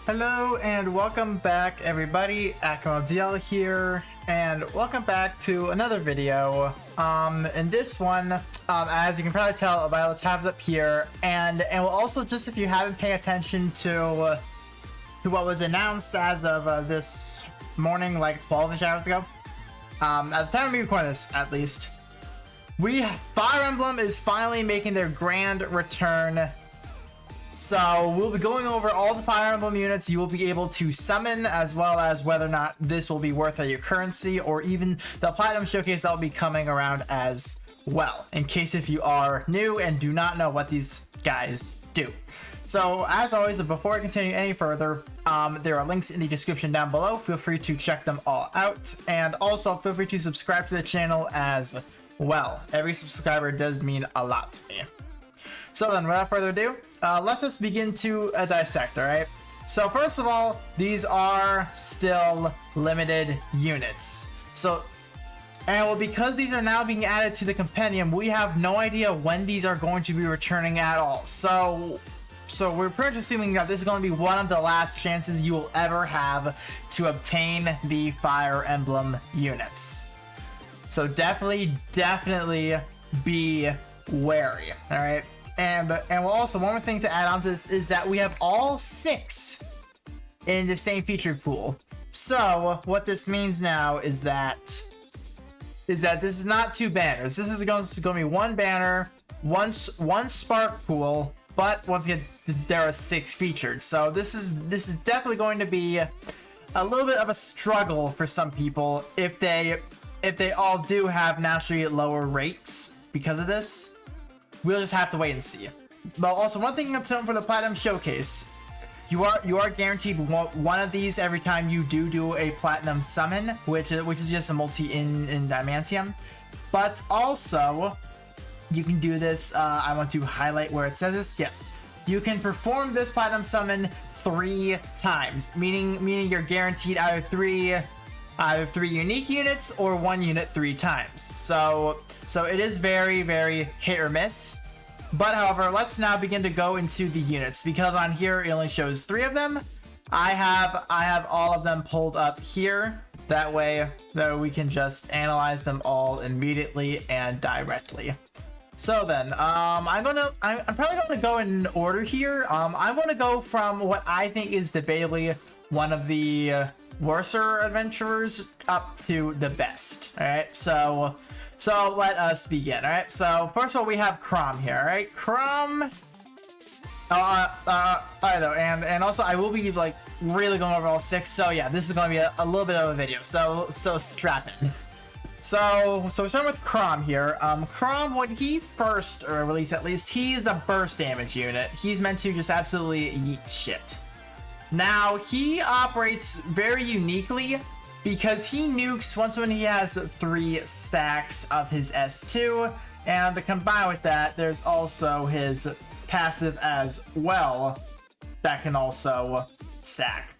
Hello and welcome back everybody, DL here, and welcome back to another video. In this one, as you can probably tell, Violet tabs up here, and we'll also, just if you haven't paid attention to what was announced as of this morning, like 12-ish hours ago, at the time we recording this at least, Fire Emblem is finally making their grand return. So we'll be going over all the Fire Emblem units you will be able to summon, as well as whether or not this will be worth your currency, or even the Platinum Showcase that will be coming around as well, in case if you are new and do not know what these guys do. So as always, before I continue any further, there are links in the description down below. Feel free to check them all out, and also feel free to subscribe to the channel as well. Every subscriber does mean a lot to me. So then, without further ado, let us begin to dissect, alright? So first of all, these are still limited units. Because these are now being added to the compendium, we have no idea when these are going to be returning at all. So we're pretty much assuming that this is going to be one of the last chances you will ever have to obtain the Fire Emblem units. So definitely be wary, alright? And we'll also, one more thing to add on to this is that we have all 6 in the same feature pool. So what this means now is that this is not 2 banners. This is going to be 1 banner, one spark pool, but once again there are 6 featured. So this is definitely going to be a little bit of a struggle for some people if they all do have naturally lower rates because of this. We'll just have to wait and see. But also, one thing to note for the Platinum Showcase, you are guaranteed one of these every time you do a Platinum Summon, which is just a multi in Diamantium. But also, you can do this. I want to highlight where it says this. Yes, you can perform this Platinum Summon 3 times, meaning you're guaranteed either three unique units or 1 unit 3 times. So it is very, very hit or miss. But however, let's now begin to go into the units, because on here it only shows 3 of them. I have all of them pulled up here. That way we can just analyze them all immediately and directly. So then, I'm probably gonna go in order here. I'm gonna go from what I think is debatably one of the worser adventurers up to the best. All right, so let us begin. All right, so first of all, we have Crom here. All right, Crom. All right though, and also I will be like really going over all 6. So yeah, this is going to be a little bit of a video. So strap in. So we're starting with Crom here. Crom, when he first released, at least, he's a burst damage unit. He's meant to just absolutely yeet shit. Now, he operates very uniquely because he nukes once when he has 3 stacks of his S2, and to combine with that, there's also his passive as well that can also stack.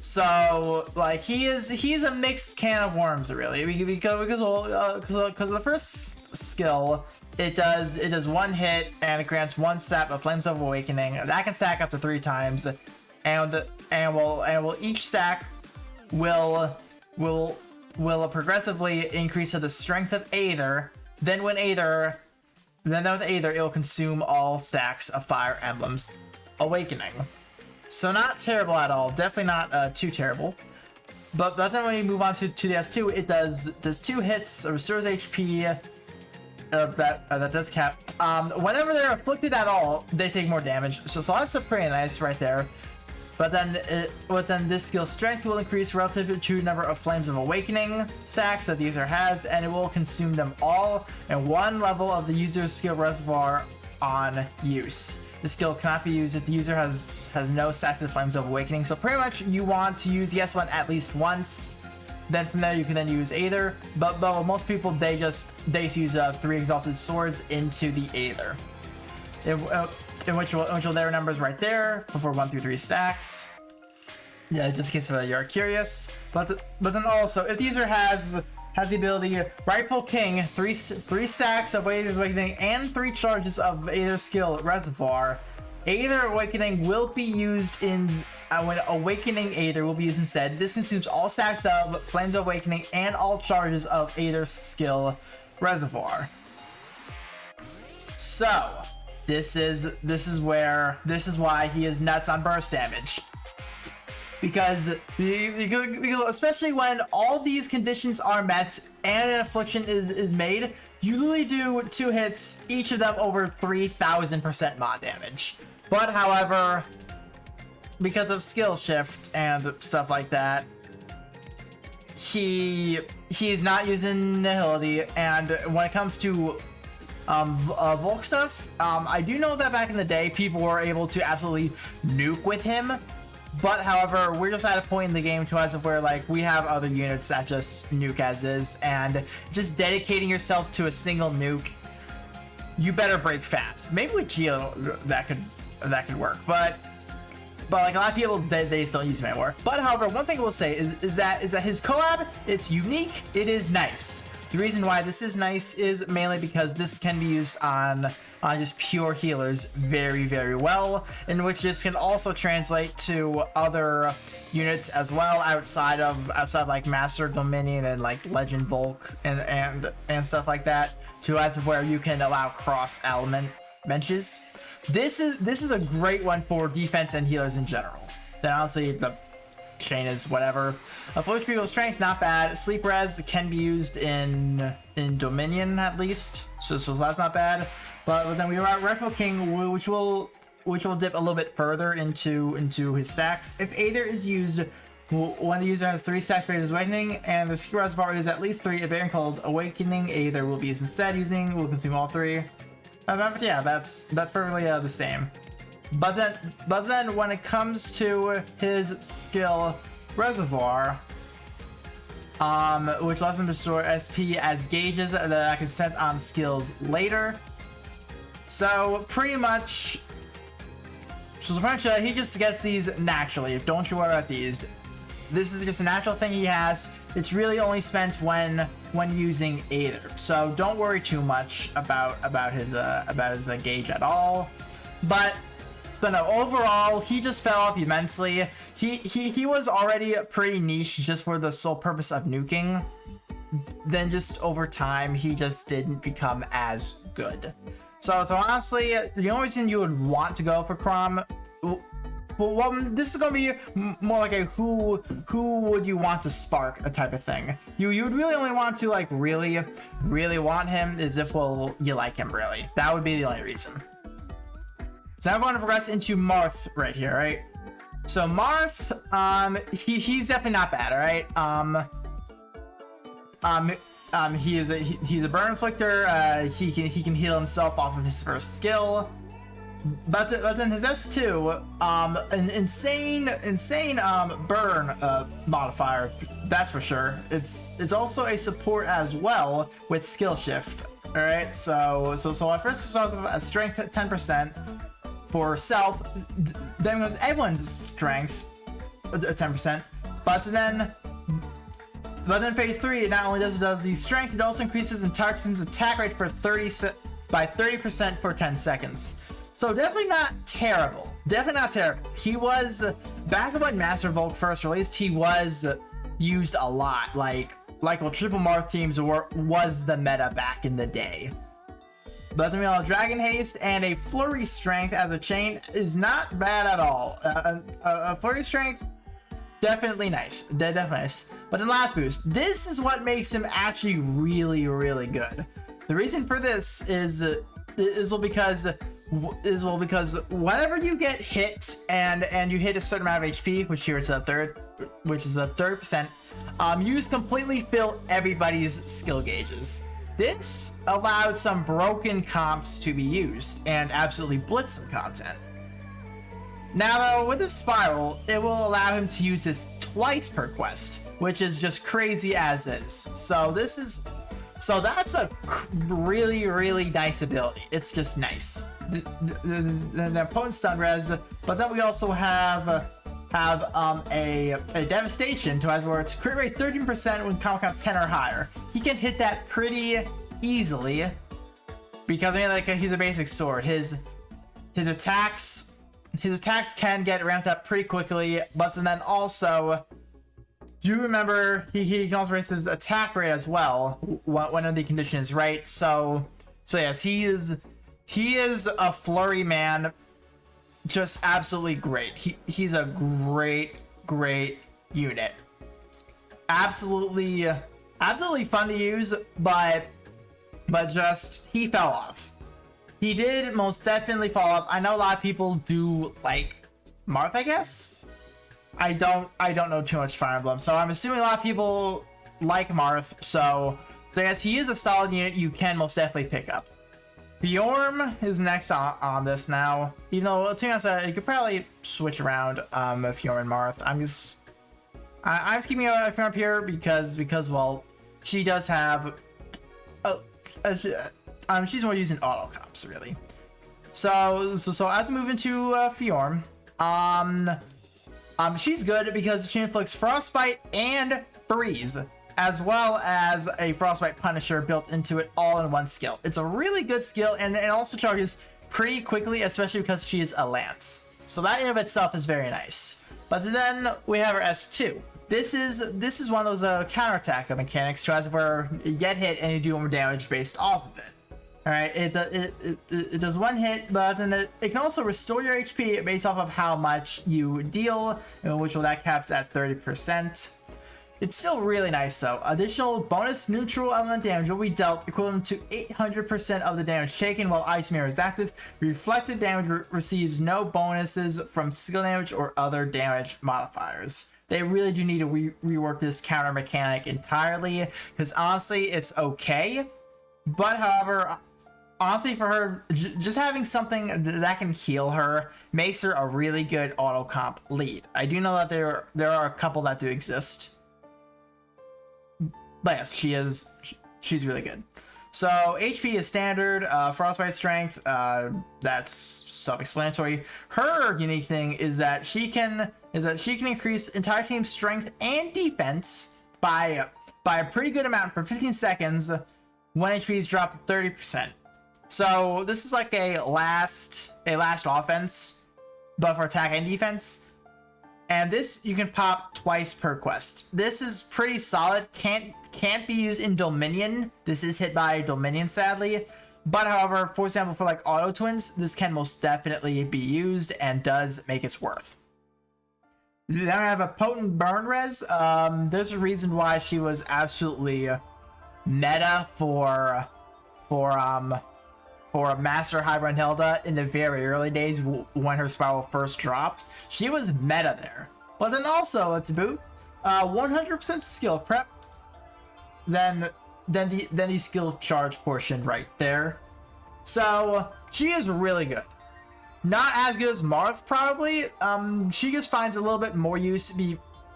So, like, he's a mixed can of worms, really, because the first skill, it does 1 hit and it grants 1 stat of Flames of Awakening. That can stack up to 3 times, and each stack will progressively increase to the strength of Aether. Then with Aether, it will consume all stacks of Fire Emblems Awakening. So not terrible at all. Definitely not too terrible. But then when you move on to the S2, it does 2 hits, restores HP. That does cap. Whenever they're afflicted at all, they take more damage. So that's a pretty nice right there. But then this skill's strength will increase relative to the number of Flames of Awakening stacks that the user has, and it will consume them all in 1 level of the user's skill reservoir on use. The skill cannot be used if the user has no stats of Flames of Awakening. So pretty much you want to use the S1 at least once. Then from there you can then use Aether, but most people they just use 3 Exalted Swords into the Aether, in which their numbers right there for 1 through 3 stacks. Yeah, just in case you're curious. But then also, if the user has the ability Rightful King, 3 stacks of Aether's Awakening and 3 charges of Aether skill reservoir, Aether Awakening will be used in when Awakening Aether will be used instead. This consumes all stacks of Flames of Awakening and all charges of Aether skill Reservoir. So this is why he is nuts on burst damage. Because especially when all these conditions are met and an affliction is made, you literally do 2 hits, each of them over 3,000% mod damage. But however, because of skill shift and stuff like that, he's not using Nihility. And when it comes to Volk stuff, I do know that back in the day people were able to absolutely nuke with him. But however, we're just at a point in the game to as of where like we have other units that just nuke as is, and just dedicating yourself to a single nuke, you better break fast. Maybe with Geo that could work, but like a lot of people they just don't use him anymore. But however, one thing I will say is that his collab, it's unique, it is nice. The reason why this is nice is mainly because this can be used on just pure healers very, very well, in which this can also translate to other units as well outside of like Master Dominion and like Legend Volk and stuff like that, to as of where you can allow cross element benches. This is a great one for defense and healers in general. Then honestly the chain is whatever. Flourish People's Strength, not bad. Sleep Res can be used in Dominion at least, so that's not bad. But then we are at Rightful King, which will dip a little bit further into his stacks. If Aether is used when the user has 3 stacks for Aether's Awakening, and the skill reservoir is at least 3, a variant called Awakening Aether will be used instead. Will consume all 3. Yeah, that's perfectly the same. But then when it comes to his skill Reservoir, which lets him restore SP as gauges that I can set on skills later. So pretty much he just gets these naturally. Don't you worry about these. This is just a natural thing he has. It's really only spent when using Aether. So don't worry too much about his gauge at all. But no, overall, he just fell off immensely. He was already pretty niche just for the sole purpose of nuking. Then just over time, he just didn't become as good. So honestly, the only reason you would want to go for Crom, well, this is gonna be more like a who would you want to spark a type of thing. You would really only want to like really want him is if you like him really. That would be the only reason. So now we're going to progress into Marth right here, right? So Marth, he's definitely not bad, alright? He's a burn inflictor. He can heal himself off of his first skill. But then his S2, an insane burn modifier, that's for sure. It's also a support as well with skill shift. All right, so at first it starts with a strength at 10% for self, then goes everyone's strength at 10%, but then phase 3, it not only does the strength, it also increases the target's attack rate by 30% for 10 seconds. So definitely not terrible. Definitely not terrible. He was, back when Master Volk first released, he was used a lot. Like what triple Marth teams was the meta back in the day. But then we have Dragon Haste and a Flurry Strength as a chain is not bad at all. A Flurry Strength, definitely nice. Definitely nice. But in last boost, this is what makes him actually really, really good. The reason for this is because whenever you get hit and you hit a certain amount of HP, which here is a third, which is a 30%, you just completely fill everybody's skill gauges. This allowed some broken comps to be used and absolutely blitz some content. Now though, with this spiral, it will allow him to use this twice per quest, which is just crazy as is. So that's a really, really nice ability. It's just nice. The potent stun res, but then we also have a devastation to where its crit rate 13% when combo counts 10 or higher. He can hit that pretty easily because I mean, like, he's a basic sword. His attacks his attacks can get ramped up pretty quickly, but then also do remember he can also raise his attack rate as well when the condition is right. So yes, he is a flurry man, just absolutely great. He's a great unit. Absolutely fun to use, but just he fell off. He did most definitely fall off. I know a lot of people do like Marth, I guess. I don't know too much Fire Emblem, so I'm assuming a lot of people like Marth. So yes, he is a solid unit you can most definitely pick up. Fjorm is next on this now. Even though, to be honest, you could probably switch around Fjorm and Marth. I'm just keeping Fjorm up here because well, she does have she's more using auto comps really. So as we move into Fjorm, she's good because she inflicts Frostbite and Freeze, as well as a Frostbite Punisher built into it all in one skill. It's a really good skill, and it also charges pretty quickly, especially because she is a Lance. So that in of itself is very nice. But then we have her S2. This is one of those counterattack mechanics, tries where you get hit and you do more damage based off of it. All right, it does one hit, but then it can also restore your HP based off of how much you deal, which that caps at 30%. It's still really nice though. Additional bonus neutral element damage will be dealt equivalent to 800% of the damage taken while Ice Mirror is active. Reflected damage receives no bonuses from skill damage or other damage modifiers. They really do need to rework this counter mechanic entirely, because honestly, it's okay. But however, honestly, for her, just having something that can heal her makes her a really good auto comp lead. I do know that there are a couple that do exist, but yes, she's really good. So HP is standard, Frostbite Strength, that's self-explanatory. Her unique thing is that she can increase entire team's strength and defense by a pretty good amount for 15 seconds when HP is dropped to 30%. So this is like a last offense, but for attack and defense. And this you can pop twice per quest. This is pretty solid. Can't be used in Dominion. This is hit by Dominion, sadly. But however, for example, for like auto twins, this can most definitely be used and does make its worth. Then I have a potent burn res. There's a reason why she was absolutely meta for Master Hybrid Hilda in the very early days when her spiral first dropped. She was meta there. But then also to boot, 100% skill prep. Then the skill charge portion right there. So she is really good. Not as good as Marth probably. She just finds a little bit more use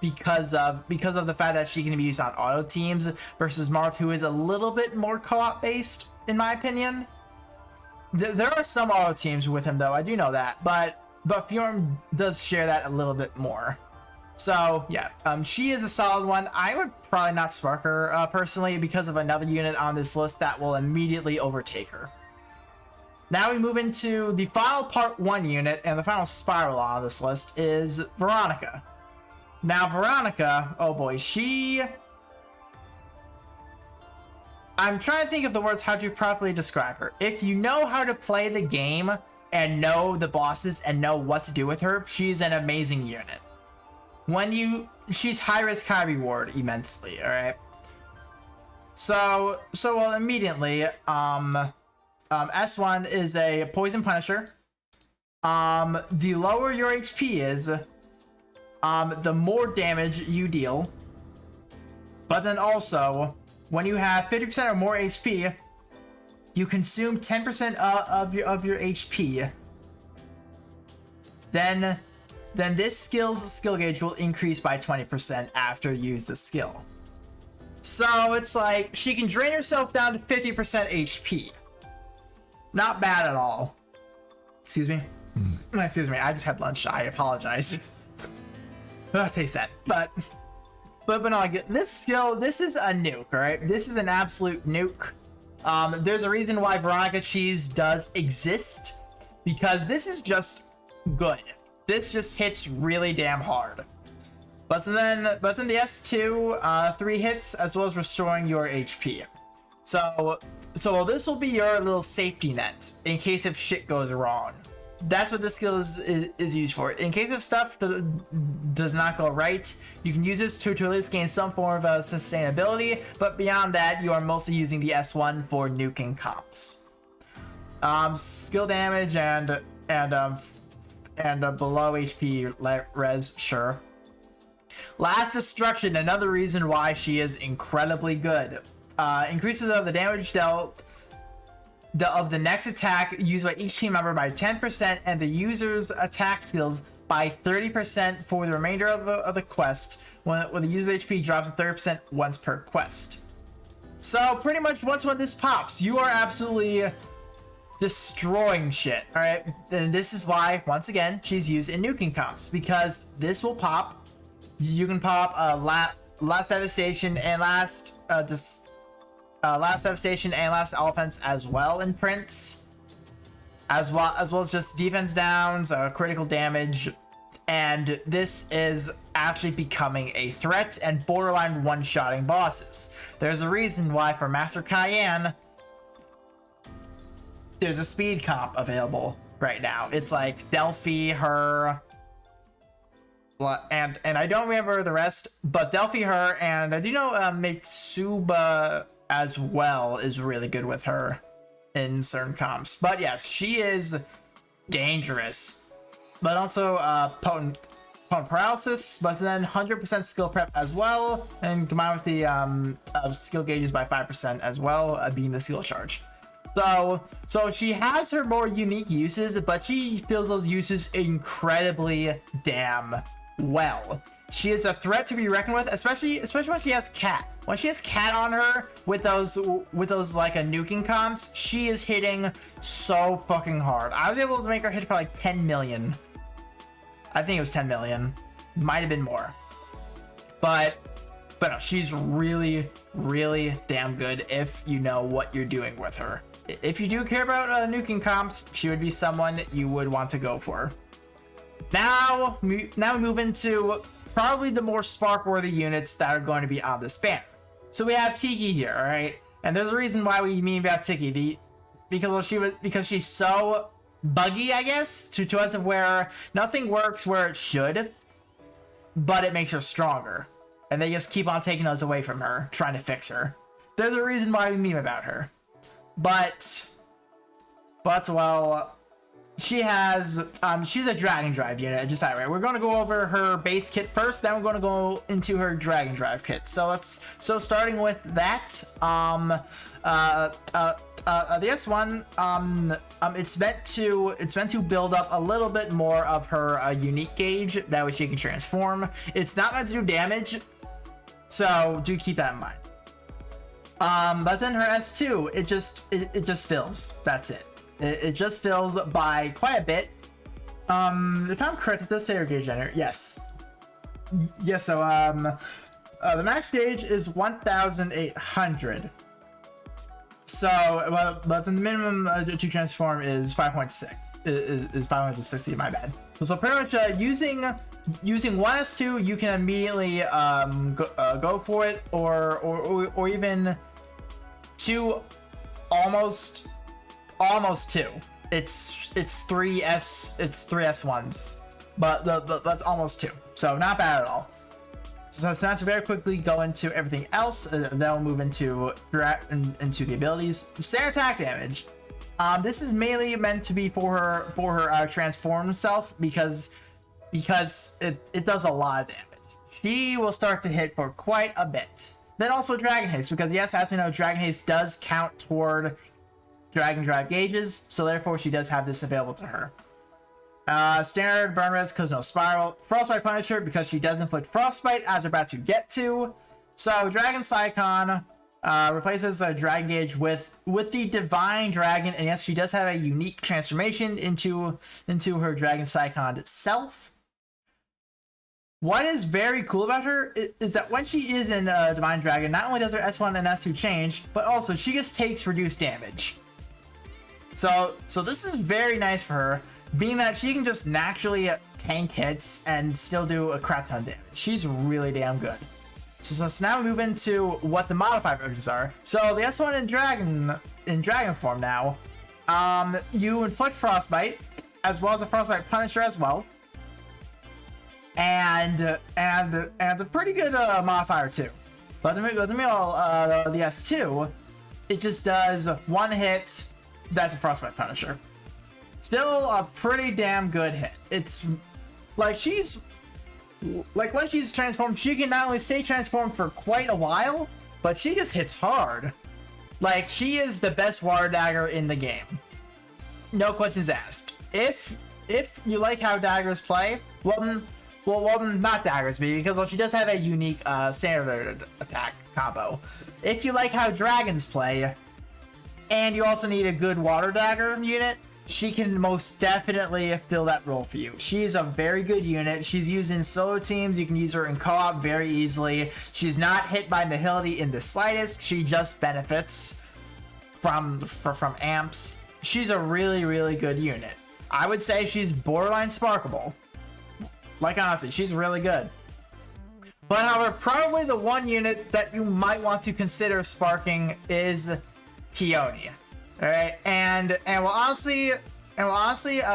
because of the fact that she can be used on auto teams versus Marth, who is a little bit more co-op based in my opinion. There are some auto teams with him though, I do know that, but Fjorm does share that a little bit more. So yeah, she is a solid one. I would probably not spark her personally because of another unit on this list that will immediately overtake her. Now we move into the final part 1 unit, and the final spiral on this list is Veronica. Now Veronica, oh boy, I'm trying to think of the words how to properly describe her. If you know how to play the game and know the bosses and know what to do with her, she's an amazing unit. She's high risk, high reward immensely, alright? So well, immediately, S1 is a Poison Punisher. The lower your HP is, the more damage you deal. But then also, when you have 50% or more HP, you consume 10% of your HP. Then this skill's skill gauge will increase by 20% after you use the skill. So it's like she can drain herself down to 50% HP. Not bad at all. Excuse me. Excuse me. I just had lunch. I apologize. Taste that. But no, this skill. This is a nuke. All right. This is an absolute nuke. There's a reason why Veronica Cheese does exist, because this is just good. this just hits really damn hard. But then the S2, 3 hits as well as restoring your HP. So this will be your little safety net in case if shit goes wrong. That's what this skill is used for. In case of stuff that does not go right, you can use this to at least gain some form of sustainability, but beyond that, you are mostly using the S1 for nuking comps. Skill damage and below HP res, sure. Last Destruction, another reason why she is incredibly good. Increases of the damage dealt of the next attack used by each team member by 10% and the user's attack skills by 30% for the remainder of the quest when the user's HP drops to 30% once per quest. So pretty much once when this pops, you are absolutely destroying shit. Alright, and this is why, once again, she's used in nuking comps, because this will pop. You can pop last devastation and last devastation and last offense as well in prints, as well as just defense downs, critical damage, and this is actually becoming a threat and borderline one-shotting bosses. There's a reason why for Master Cayenne there's a speed comp available right now. It's like Delphi, her, and I don't remember the rest, but Delphi, her, and I do know Mitsuba as well is really good with her in certain comps. But yes, she is dangerous, but also potent paralysis, but then 100% skill prep as well, and combined with the skill gauges by 5% as well, being the skill charge. So she has her more unique uses, but she fills those uses incredibly damn well. She is a threat to be reckoned with, especially when she has Cat. When she has Cat on her with those like a nuking comps, she is hitting so fucking hard. I was able to make her hit for like 10 million. I think it was 10 million. Might have been more. But no, she's really, really damn good if you know what you're doing with her. If you do care about nuking comps, she would be someone you would want to go for. Now we move into probably the more spark-worthy units that are going to be on this banner. So we have Tiki here, all right? And there's a reason why we mean about Tiki, because she's so buggy, I guess, to us of where nothing works where it should, but it makes her stronger. And they just keep on taking those away from her, trying to fix her. There's a reason why we meme about her. But well, she's a Dragon Drive unit, just that right. We're going to go over her base kit first, then we're going to go into her Dragon Drive kit. So starting with that, the S1, it's meant to build up a little bit more of her unique gauge, that way she can transform. It's not meant to do damage, so do keep that in mind. But then her S2, it just fills. That's it. It just fills by quite a bit. If I'm correct, it does say her gauge generator. Yes. Yes, so the max gauge is 1,800. So, but the minimum to transform is 5.6. Is 560, my bad. So pretty much using one S2, you can immediately go for it, or even two, almost two. It's three S1s, but that's almost two. So not bad at all. So it's not to very quickly go into everything else. Then we'll move into the abilities. Standard attack damage. This is mainly meant to be for her transform self because it does a lot of damage. She will start to hit for quite a bit. Then also Dragon Haste, because yes, as we know, Dragon Haste does count toward Dragon Drive gauges, so therefore she does have this available to her. Standard burn res because no spiral. Frostbite Punisher because she does inflict frostbite, as we're about to get to. So Dragon Psychon replaces a Dragon Gauge with the Divine Dragon, and yes, she does have a unique transformation into her Dragon Psychon itself. What is very cool about her is that when she is in Divine Dragon, not only does her S1 and S2 change, but also she just takes reduced damage. So this is very nice for her, being that she can just naturally tank hits and still do a crap ton of damage. She's really damn good. So now we move into what the modified abilities are. So the S1 in dragon form now, you inflict frostbite as well as a frostbite punisher as well, and a pretty good modifier too. But the S2, it just does one hit. That's a frostbite punisher. Still a pretty damn good hit. It's like when she's transformed, she can not only stay transformed for quite a while, but she just hits hard. Like, she is the best water dagger in the game. No questions asked. If you like how daggers play, well, not daggers, because she does have a unique standard attack combo. If you like how dragons play, and you also need a good water dagger unit, she can most definitely fill that role for you. She's a very good unit. She's used in solo teams. You can use her in co-op very easily. She's not hit by nihility in the slightest. She just benefits from amps. She's a really, really good unit. I would say she's borderline sparkable. Like, honestly, she's really good. But however, probably the one unit that you might want to consider sparking is Peony. Alright, and honestly,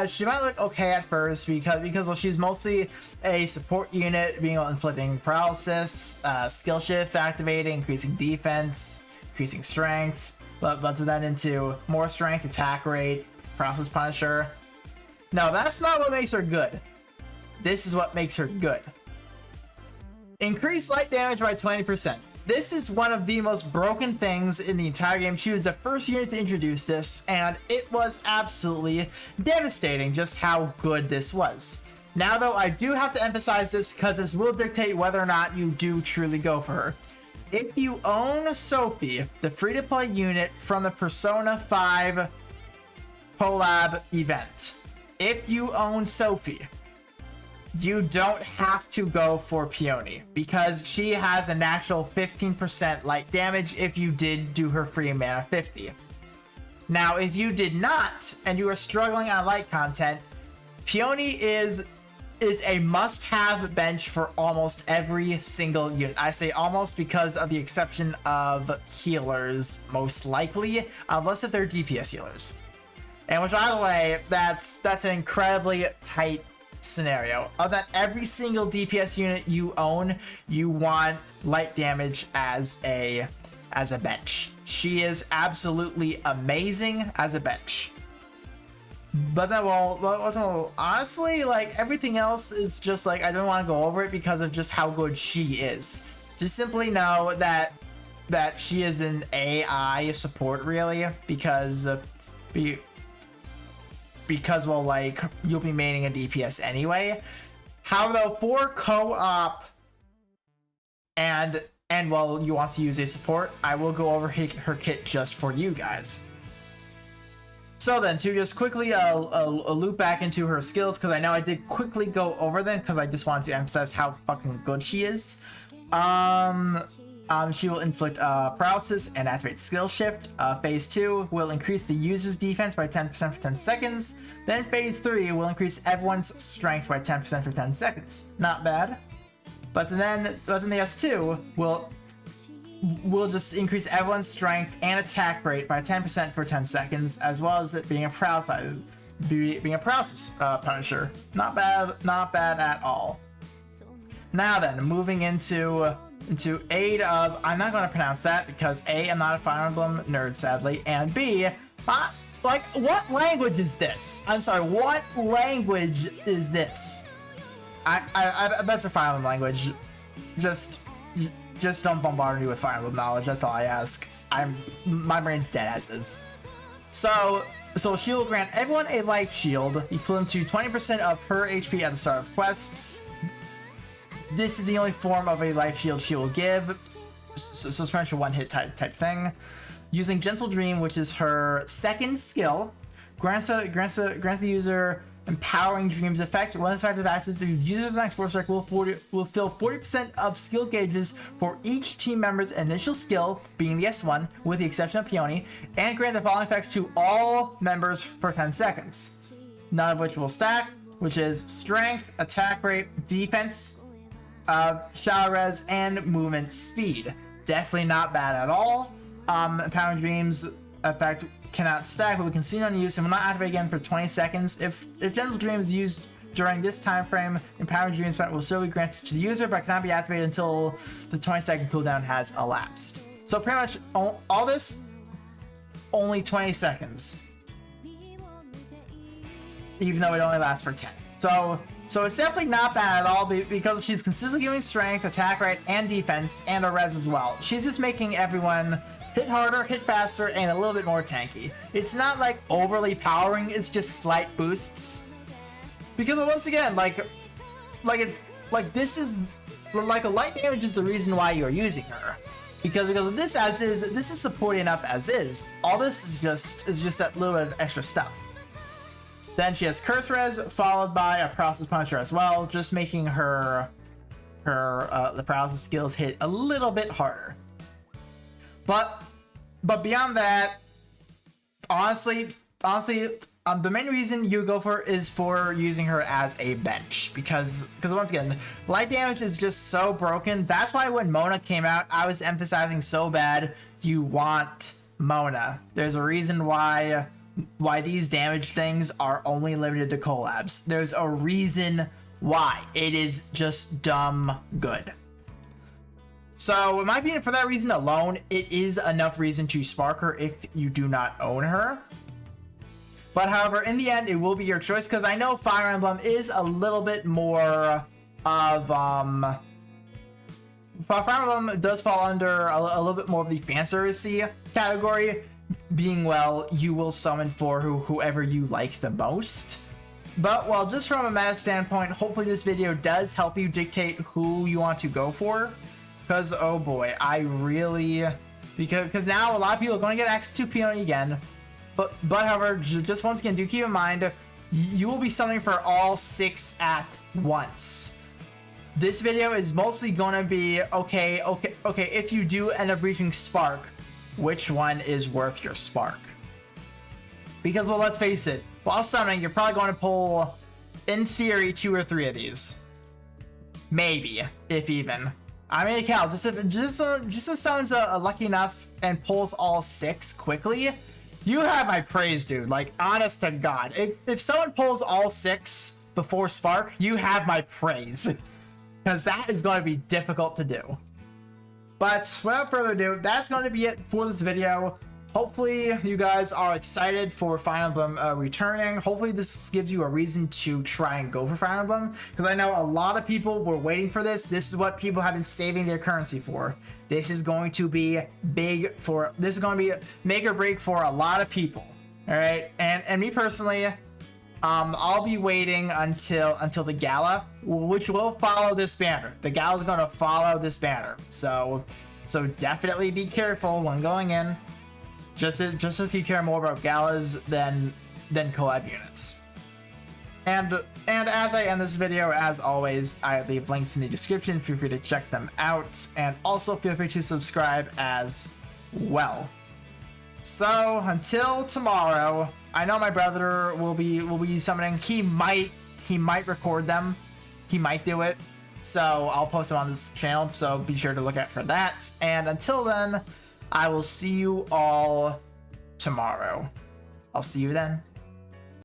she might look okay at first because well, she's mostly a support unit, being able to inflicting paralysis, skill shift activating, increasing defense, increasing strength, but then into more strength, attack rate, paralysis punisher. No, that's not what makes her good. This is what makes her good. Increase light damage by 20%. This is one of the most broken things in the entire game. She was the first unit to introduce this, and it was absolutely devastating just how good this was. Now though, I do have to emphasize this because this will dictate whether or not you do truly go for her. If you own Sophie, the free-to-play unit from the Persona 5 collab event, if you own Sophie, you don't have to go for Peony because she has a natural 15% light damage if you did do her free mana 50. Now, if you did not and you are struggling on light content, Peony is a must-have bench for almost every single unit. I say almost because of the exception of healers, most likely, unless if they're DPS healers. And which, by the way, that's an incredibly tight scenario. Of that, every single DPS unit you own, you want light damage as a bench. She is absolutely amazing as a bench. But then, well, honestly, like, everything else is just like, I don't want to go over it because of just how good she is. Just simply know that she is an AI support, really, because well, like, you'll be maining a DPS anyway. However, though, for co-op and well, you want to use a support, I will go over her kit just for you guys. So then, to just quickly loop back into her skills, because I know I did quickly go over them because I just wanted to emphasize how fucking good she is. She will inflict paralysis and activate skill shift. Phase 2 will increase the user's defense by 10% for 10 seconds. Then phase 3 will increase everyone's strength by 10% for 10 seconds. Not bad. But then the S2 will just increase everyone's strength and attack rate by 10% for 10 seconds, as well as it being a paralysis punisher. Not bad at all. Now then, moving into aid of, I'm not going to pronounce that because A, I'm not a Fire Emblem nerd, sadly, and B, like, what language is this? I'm sorry, what language is this? I bet it's a Fire Emblem language. Just don't bombard me with Fire Emblem knowledge, that's all I ask. My brain's dead as is. So she will grant everyone a life shield equivalent to 20% of her HP at the start of quests. This is the only form of a life shield she will give, so special one-hit type thing. Using Gentle Dream, which is her second skill, grants the user Empowering Dreams effect. When this effective acts, the user's next force strike will fill 40% of skill gauges for each team member's initial skill, being the S1, with the exception of Peony, and grant the following effects to all members for 10 seconds. None of which will stack. which is strength, attack rate, defense, shallow res, and movement speed. Definitely not bad at all. Empower Dreams effect cannot stack, but we can see it on use and will not activate again for 20 seconds. If Gentle Dream is used during this time frame, Empower Dreams effect will still be granted to the user, but cannot be activated until the 20-second cooldown has elapsed. So pretty much all this, only 20 seconds. Even though it only lasts for 10. So it's definitely not bad at all because she's consistently giving strength, attack rate, and defense, and a res as well. She's just making everyone hit harder, hit faster, and a little bit more tanky. It's not like overly powering, it's just slight boosts. Because once again, this is like a light damage is the reason why you're using her. Because of this as is, this is supporting enough as is. All this is just that little bit of extra stuff. Then she has Curse Res, followed by a Paralysis Punisher as well, just making her the paralysis skills hit a little bit harder. But beyond that, honestly, the main reason you go for is for using her as a bench because once again, light damage is just so broken. That's why when Mona came out, I was emphasizing so bad you want Mona. There's a reason why these damage things are only limited to collabs. There's a reason why. It is just dumb good. So in my opinion, for that reason alone, it is enough reason to spark her if you do not own her. But however, in the end, it will be your choice because I know Fire Emblem is a little bit more of Fire Emblem does fall under a little bit more of the fan servicey category, being well, you will summon for whoever you like the most. But well, just from a meta standpoint, hopefully this video does help you dictate who you want to go for. Because oh boy, I really because now a lot of people are going to get access to Peony again. But however, just once again, do keep in mind you will be summoning for all 6 at once. This video is mostly going to be okay. If you do end up reaching Spark, which one is worth your Spark? Because well, let's face it, while summoning, you're probably going to pull, in theory, 2 or 3 of these, maybe, if even. I mean, Cal, just if someone's lucky enough and pulls all 6 quickly, you have my praise, dude. Like, honest to God, if someone pulls all 6 before Spark, you have my praise, because that is going to be difficult to do. But without further ado, that's going to be it for this video. Hopefully you guys are excited for Fire Emblem returning. Hopefully this gives you a reason to try and go for Fire Emblem, because I know a lot of people were waiting for this. This is what people have been saving their currency for. This is going to be big for, this is going to be make or break for a lot of people. All right, and me personally, I'll be waiting until the gala, which will follow this banner. The gala is going to follow this banner, so definitely be careful when going in. Just if you care more about galas than collab units. And as I end this video, as always, I leave links in the description. Feel free to check them out, and also feel free to subscribe as well. So until tomorrow, I know my brother will be summoning. He might record them. He might do it. So I'll post them on this channel. So be sure to look out for that. And until then, I will see you all tomorrow. I'll see you then.